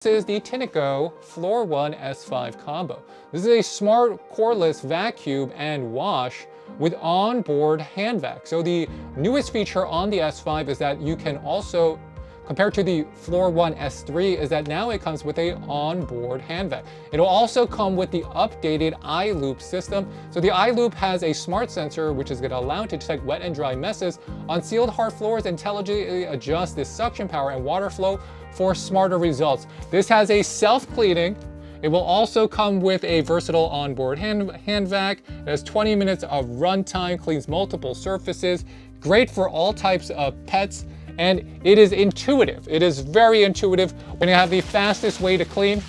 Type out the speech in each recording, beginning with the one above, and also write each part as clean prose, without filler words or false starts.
This is the Tineco Floor 1 S5 combo. This is a smart cordless vacuum and wash with onboard hand vac. So the newest feature on the S5 is that you can also, compared to the Floor 1 S3, is that now it comes with a onboard hand vac. It'll also come with the updated iLoop system. So the iLoop has a smart sensor which is going to allow it to detect wet and dry messes on sealed hard floors, intelligently adjust the suction power and water flow for smarter results. This has a self-cleaning. It will also come with a versatile onboard hand vac. It has 20 minutes of runtime, cleans multiple surfaces, great for all types of pets, and it is intuitive. It is very intuitive. We're gonna have the fastest way to clean.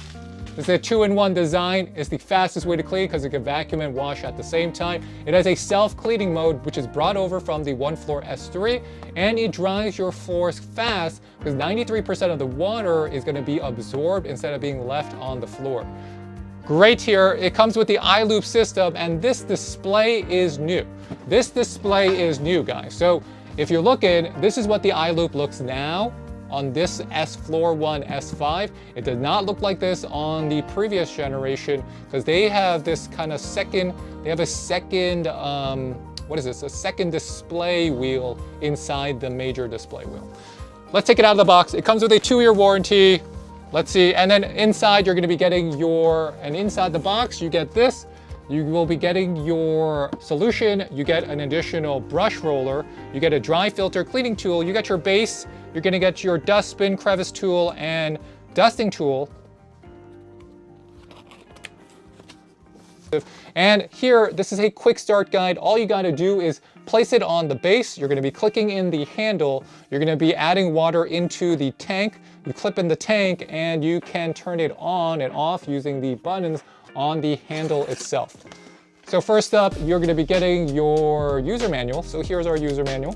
This is a 2-in-1 design. It's the fastest way to clean because it can vacuum and wash at the same time. It has a self-cleaning mode, which is brought over from the One Floor S3, and it dries your floors fast because 93% of the water is going to be absorbed instead of being left on the floor. Great here. It comes with the iLoop system, and this display is new. This display is new, guys. So if you're looking, this is what the iLoop looks now on this Floor 1 S5. It does not look like this on the previous generation because they have this kind of second, a second display wheel inside the major display wheel. Let's take it out of the box. It comes with a 2-year warranty. Let's see, and then inside you're gonna be getting inside the box you get this. You will be getting your solution, you get an additional brush roller, you get a dry filter cleaning tool, you get your base, you're gonna get your dustbin, crevice tool, and dusting tool. And here, this is a quick start guide. All you gotta do is place it on the base. You're gonna be clicking in the handle. You're gonna be adding water into the tank. You clip in the tank and you can turn it on and off using the buttons on the handle itself. So first up, you're gonna be getting your user manual. So here's our user manual.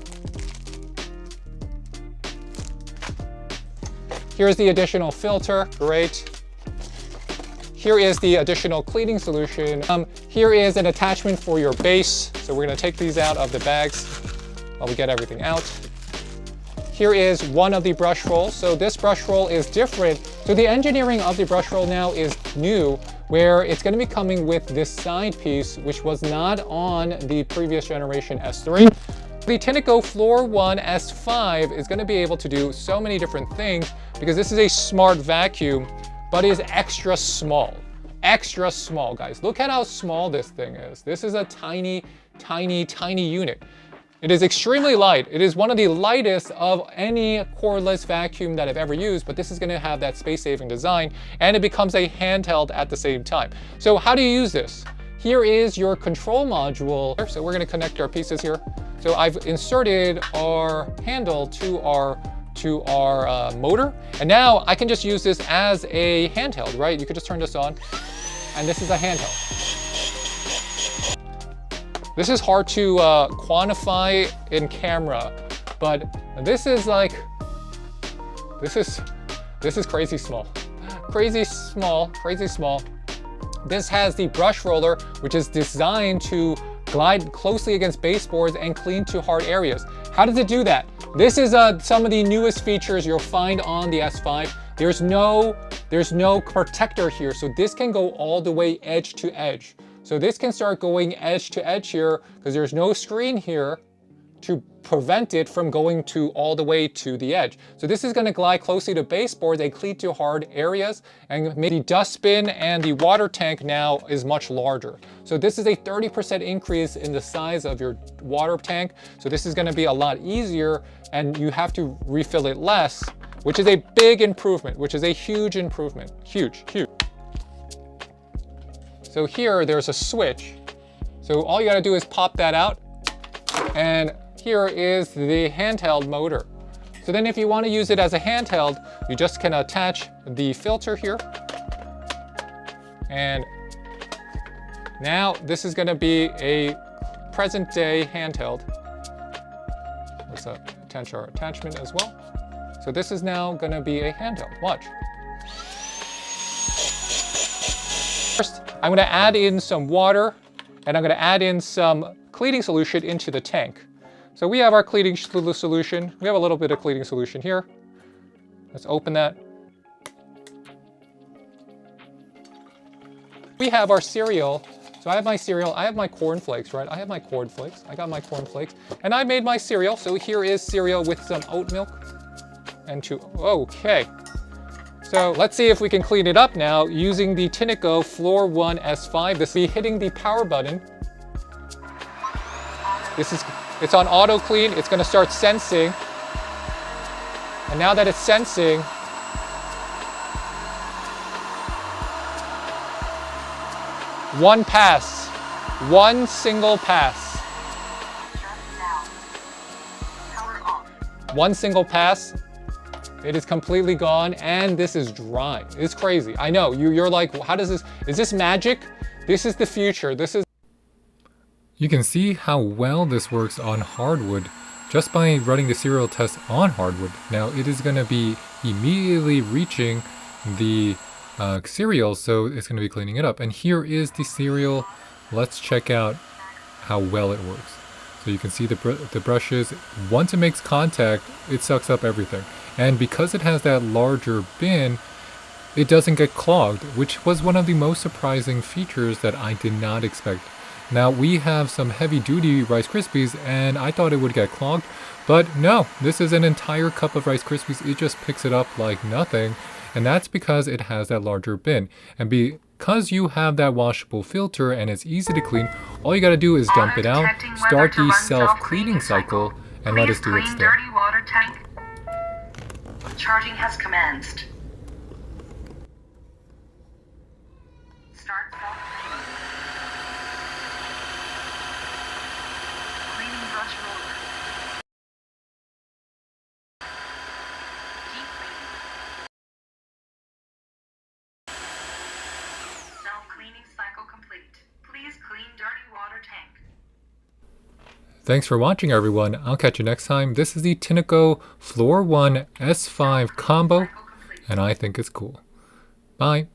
Here's the additional filter, great. Here is the additional cleaning solution. Here is an attachment for your base. So we're gonna take these out of the bags while we get everything out. Here is one of the brush rolls. So this brush roll is different. So the engineering of the brush roll now is new, where it's gonna be coming with this side piece, which was not on the previous generation S3. The Tineco Floor 1 S5 is gonna be able to do so many different things because this is a smart vacuum, but is extra small. Extra small, guys. Look at how small this thing is. This is a tiny, tiny, tiny unit. It is extremely light. It is one of the lightest of any cordless vacuum that I've ever used, but this is gonna have that space-saving design, and it becomes a handheld at the same time. So how do you use this? Here is your control module. So we're gonna connect our pieces here. So I've inserted our handle to our motor, and now I can just use this as a handheld, right? You could just turn this on, and this is a handheld. This is hard to quantify in camera, but this is crazy small. Crazy small, crazy small. This has the brush roller, which is designed to glide closely against baseboards and clean to hard areas. How does it do that? This is some of the newest features you'll find on the S5. There's no protector here, so this can go all the way edge to edge. So this can start going edge to edge here because there's no screen here to prevent it from going all the way to the edge. So this is gonna glide closely to baseboards and clean to hard areas, and maybe dustbin and the water tank now is much larger. So this is a 30% increase in the size of your water tank. So this is gonna be a lot easier, and you have to refill it less, which is a big improvement, which is a huge improvement, huge, huge. So here, there's a switch. So all you gotta do is pop that out, and here is the handheld motor. So then if you wanna use it as a handheld, you just can attach the filter here. And now this is gonna be a present day handheld. Let's attach our attachment as well. So this is now gonna be a handheld, watch. First, I'm gonna add in some water, and I'm gonna add in some cleaning solution into the tank. So we have our cleaning solution. We have a little bit of cleaning solution here. Let's open that. We have our cereal. So I have my cereal, I have my cornflakes, right? I have my cornflakes, I got my cornflakes. And I made my cereal, so here is cereal with some oat milk. And okay. So let's see if we can clean it up now using the Tineco Floor 1 S5. This will be hitting the power button. It's on auto clean, it's gonna start sensing. And now that it's sensing, one pass, one single pass. One single pass, it is completely gone, and this is dry. It's crazy. I know, you're like, how does this, is this magic? This is the future, this is. You can see how well this works on hardwood just by running the cereal test on hardwood. Now it is gonna be immediately reaching the cereal, so it's going to be cleaning it up. And here is the cereal. Let's check out how well it works. So you can see the brushes. Once it makes contact, it sucks up everything. And because it has that larger bin, it doesn't get clogged, which was one of the most surprising features that I did not expect. Now we have some heavy duty Rice Krispies and I thought it would get clogged, but no, this is an entire cup of Rice Krispies. It just picks it up like nothing. And that's because it has that larger bin. And because you have that washable filter and it's easy to clean, all you gotta do is dump it out, start the self-cleaning cycle, and let it do its thing. Dirty water tank. Charging has commenced. Start self-cleaning. Cleaning brush roller. Deep cleaning. Self-cleaning cycle complete. Please clean dirty water tank. Thanks for watching, everyone. I'll catch you next time. This is the Tineco Floor 1 S5 combo, and I think it's cool. Bye.